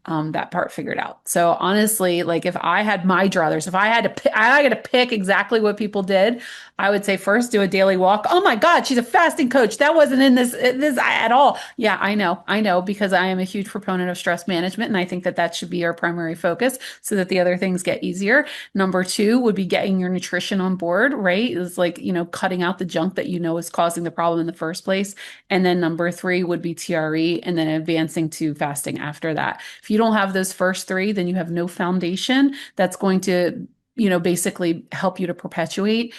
[SPEAKER 3] that part figured out. So honestly, like if I had my druthers, if I had to pick, I got to pick exactly what people did, I would say first do a daily walk. Oh my God, she's a fasting coach. That wasn't in this at all. Yeah, I know, because I am a huge proponent of stress management, and I think that should be our primary focus so that the other things get easier. Number two would be getting your nutrition on board, right? It's like, cutting out the junk that is causing the problem in the first place. And then number three would be TRE, and then advancing to fasting after that. If you don't have those first three, then you have no foundation that's going to, basically help you to perpetuate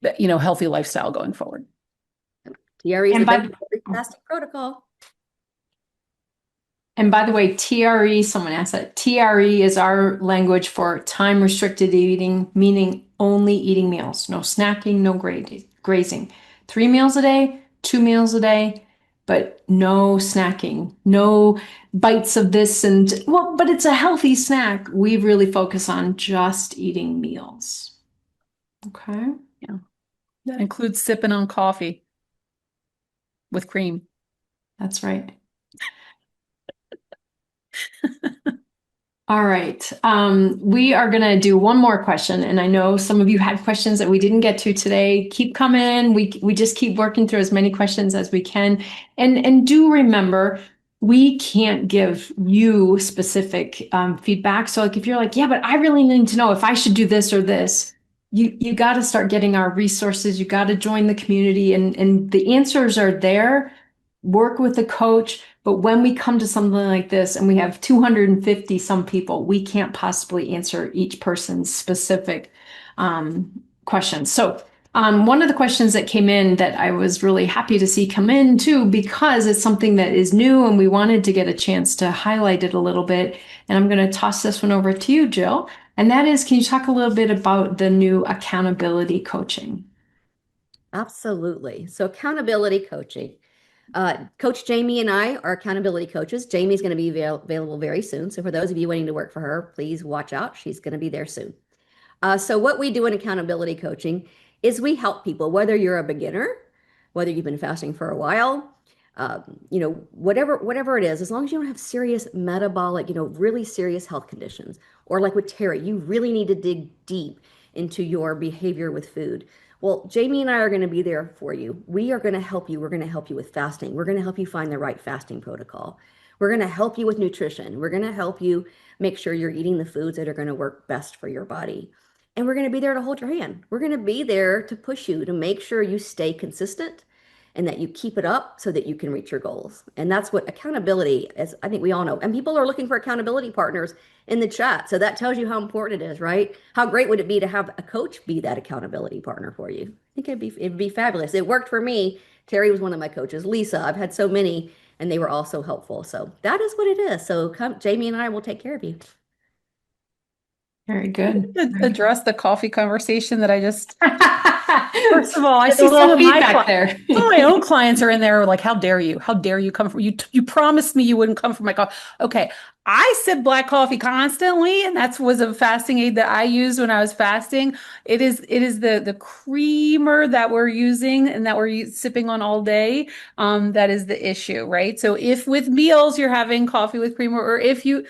[SPEAKER 3] the, healthy lifestyle going forward.
[SPEAKER 2] TRE is
[SPEAKER 1] And
[SPEAKER 2] the
[SPEAKER 1] by
[SPEAKER 2] best fasting protocol.
[SPEAKER 1] And by the way, TRE, someone asked that. TRE is our language for time restricted eating, meaning only eating meals, no snacking, no grazing. 3 meals a day, 2 meals a day, but no snacking, no bites of this but it's a healthy snack. We really focus on just eating meals. Okay.
[SPEAKER 3] Yeah. That includes sipping on coffee with cream.
[SPEAKER 1] That's right. All right. We are going to do one more question. And I know some of you had questions that we didn't get to today. Keep coming. We just keep working through as many questions as we can. And do remember, we can't give you specific feedback. So like if you're like, yeah, but I really need to know if I should do this or this, you got to start getting our resources. You got to join the community, and the answers are there. Work with a coach. But when we come to something like this and we have 250 some people, we can't possibly answer each person's specific questions. So one of the questions that came in that I was really happy to see come in too, because it's something that is new and we wanted to get a chance to highlight it a little bit. And I'm going to toss this one over to you, Jill. And that is, can you talk a little bit about the new accountability coaching?
[SPEAKER 2] Absolutely. So accountability coaching. Coach Jamie and I are accountability coaches. Jamie's going to be available very soon. So for those of you waiting to work for her, please watch out. She's going to be there soon. So what we do in accountability coaching is we help people, whether you're a beginner, whether you've been fasting for a while, whatever it is, as long as you don't have serious metabolic, really serious health conditions, or like with Terry, you really need to dig deep into your behavior with food. Well, Jamie and I are going to be there for you. We are going to help you. We're going to help you with fasting. We're going to help you find the right fasting protocol. We're going to help you with nutrition. We're going to help you make sure you're eating the foods that are going to work best for your body. And we're going to be there to hold your hand. We're going to be there to push you to make sure you stay consistent and that you keep it up so that you can reach your goals. And that's what accountability is. I think we all know. And people are looking for accountability partners in the chat. So that tells you how important it is, right? How great would it be to have a coach be that accountability partner for you? I think it'd be fabulous. It worked for me. Terry was one of my coaches. Lisa, I've had so many and they were all so helpful. So that is what it is. So come, Jamie and I will take care of you.
[SPEAKER 1] Very good.
[SPEAKER 3] Address the coffee conversation that I just First of all, I
[SPEAKER 1] There's a
[SPEAKER 3] see some
[SPEAKER 1] little
[SPEAKER 3] of my
[SPEAKER 1] feedback there.
[SPEAKER 3] some of my own clients are in there like, how dare you? How dare you come from you? You promised me you wouldn't come from my coffee. Okay, I sip black coffee constantly, and that was a fasting aid that I used when I was fasting. It is the creamer that we're using and that we're sipping on all day. That is the issue, right? So if with meals you're having coffee with creamer, or if you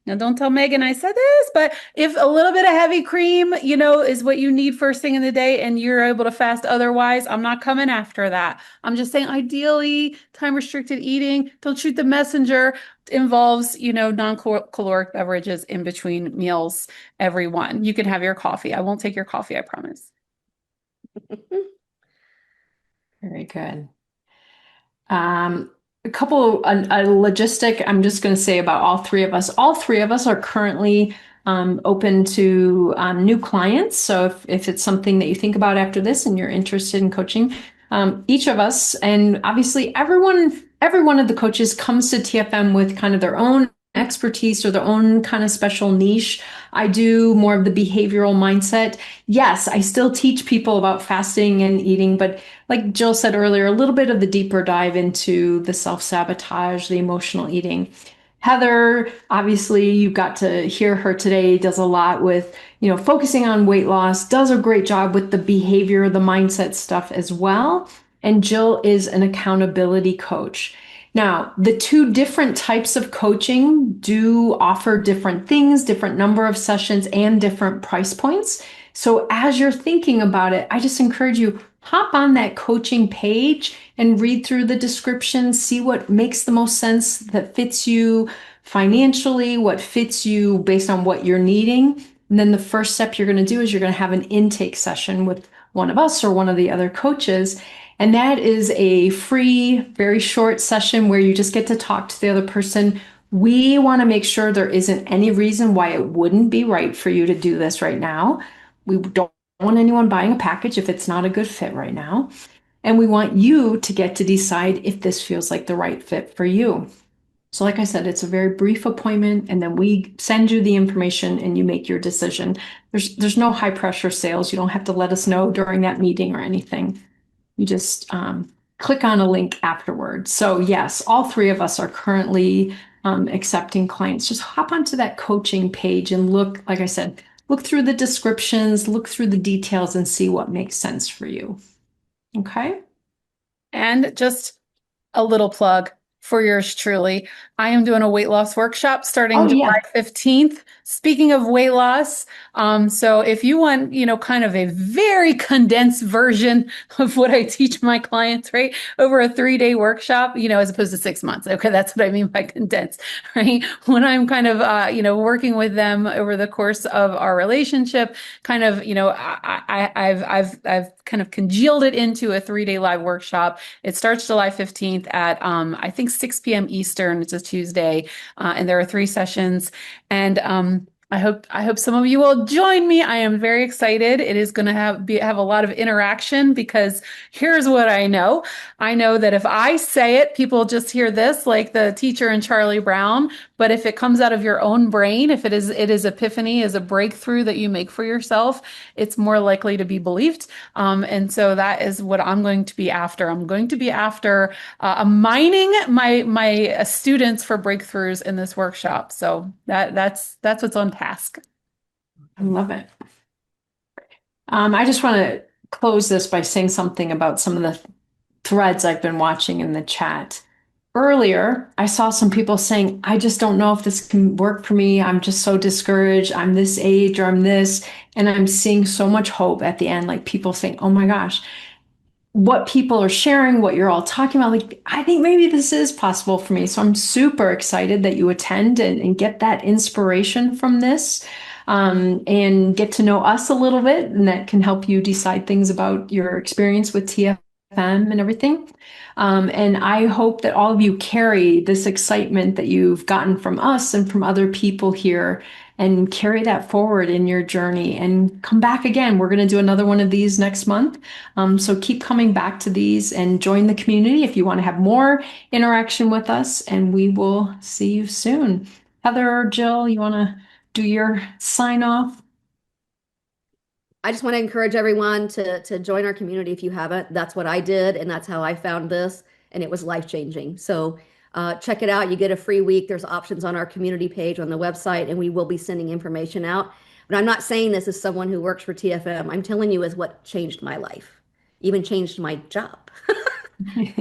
[SPEAKER 3] now, don't tell Megan I said this, but if a little bit of heavy cream, is what you need first thing in the day and you're able to fast otherwise, I'm not coming after that. I'm just saying, ideally, time restricted eating, don't shoot the messenger, involves, non-caloric beverages in between meals, everyone. You can have your coffee. I won't take your coffee, I promise.
[SPEAKER 1] Very good. A couple, a logistic, I'm just going to say about all three of us. All three of us are currently open to new clients. So if it's something that you think about after this and you're interested in coaching, each of us, and obviously every one of the coaches comes to TFM with kind of their own expertise or their own kind of special niche. I do more of the behavioral mindset. Yes, I still teach people about fasting and eating, but like Jill said earlier, a little bit of the deeper dive into the self-sabotage, the emotional eating. Heather, obviously, you got to hear her today, does a lot with, focusing on weight loss, does a great job with the behavior, the mindset stuff as well. And Jill is an accountability coach. Now, the two different types of coaching do offer different things, different number of sessions, and different price points. So as you're thinking about it, I just encourage you, hop on that coaching page and read through the description, see what makes the most sense that fits you financially, what fits you based on what you're needing. And then the first step you're going to do is you're going to have an intake session with one of us or one of the other coaches. And that is a free, very short session where you just get to talk to the other person. We want to make sure there isn't any reason why it wouldn't be right for you to do this right now. We don't want anyone buying a package if it's not a good fit right now. And we want you to get to decide if this feels like the right fit for you. So like I said, it's a very brief appointment, and then we send you the information and you make your decision. There's no high pressure sales. You don't have to let us know during that meeting or anything. You just click on a link afterwards. So yes, all three of us are currently accepting clients. Just hop onto that coaching page and look, like I said, look through the descriptions, look through the details and see what makes sense for you. Okay?
[SPEAKER 3] And just a little plug for yours truly. I am doing a weight loss workshop starting July 15th. Speaking of weight loss, so if you want, kind of a very condensed version of what I teach my clients, right, over a 3-day workshop, as opposed to 6 months. Okay, that's what I mean by condensed, right? When I'm kind of, working with them over the course of our relationship, kind of, I've kind of congealed it into a 3-day live workshop. It starts July 15th at, I think 6 p.m. Eastern. It's a Tuesday, and there are 3 sessions. And I hope some of you will join me. I am very excited. It is going to have a lot of interaction because here's what I know. I know that if I say it, people just hear this like the teacher in Charlie Brown, but if it comes out of your own brain, if it is epiphany, is a breakthrough that you make for yourself, it's more likely to be believed. And so that is what I'm going to be after. I'm going to be after mining my students for breakthroughs in this workshop. So that's what's on task.
[SPEAKER 1] I love it. I just want to close this by saying something about some of the threads I've been watching in the chat. Earlier, I saw some people saying, I just don't know if this can work for me. I'm just so discouraged. I'm this age or I'm this. And I'm seeing so much hope at the end, like people saying, oh my gosh, what people are sharing, what you're all talking about. Like, I think maybe this is possible for me. So I'm super excited that you attend and get that inspiration from this, and get to know us a little bit. And that can help you decide things about your experience with TFM and everything. And I hope that all of you carry this excitement that you've gotten from us and from other people here and carry that forward in your journey and come back again. We're going to do another one of these next month. So keep coming back to these and join the community if you want to have more interaction with us, and we will see you soon. Heather or Jill, you want to do your sign off?
[SPEAKER 2] I just want to encourage everyone to join our community if you haven't. That's what I did, and that's how I found this, and it was life-changing. So check it out. You get a free week. There's options on our community page on the website, and we will be sending information out. But I'm not saying this as someone who works for TFM. I'm telling you is what changed my life, even changed my job.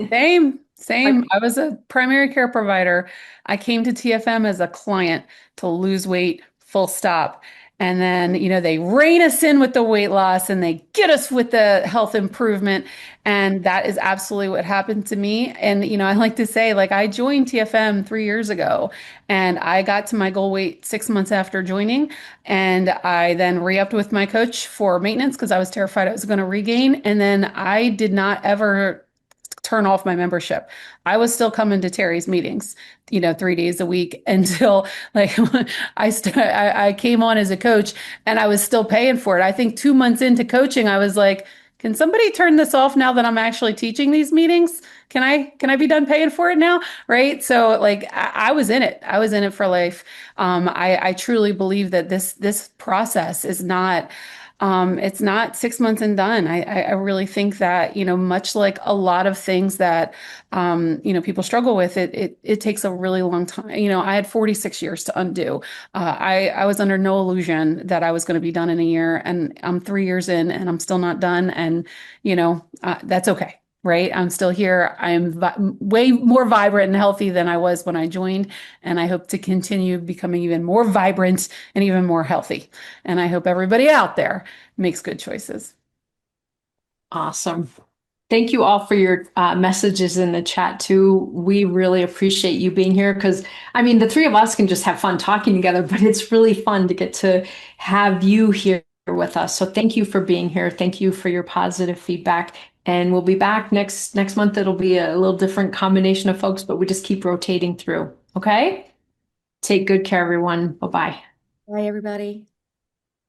[SPEAKER 3] Same, same. I was a primary care provider. I came to TFM as a client to lose weight, full stop. And then, they rein us in with the weight loss and they get us with the health improvement. And that is absolutely what happened to me. And, I like to say, like, I joined TFM 3 years ago and I got to my goal weight 6 months after joining. And I then re-upped with my coach for maintenance because I was terrified I was going to regain. And then I did not ever turn off my membership. I was still coming to Terry's meetings, 3 days a week until like I came on as a coach and I was still paying for it. I think 2 months into coaching, I was like, can somebody turn this off now that I'm actually teaching these meetings? Can I be done paying for it now? Right. So like I was in it. I was in it for life. I truly believe that this process is not it's not 6 months and done. I really think that, much like a lot of things that, people struggle with, it takes a really long time. I had 46 years to undo. I was under no illusion that I was going to be done in a year, and I'm 3 years in and I'm still not done. And, that's okay. Right. I'm still here. I'm way more vibrant and healthy than I was when I joined. And I hope to continue becoming even more vibrant and even more healthy. And I hope everybody out there makes good choices.
[SPEAKER 1] Awesome. Thank you all for your messages in the chat too. We really appreciate you being here because, I mean, the three of us can just have fun talking together, but it's really fun to get to have you here with us. So thank you for being here. Thank you for your positive feedback. And we'll be back next month. It'll be a little different combination of folks, but we just keep rotating through. Okay? Take good care, everyone. Bye-bye.
[SPEAKER 2] Bye, everybody.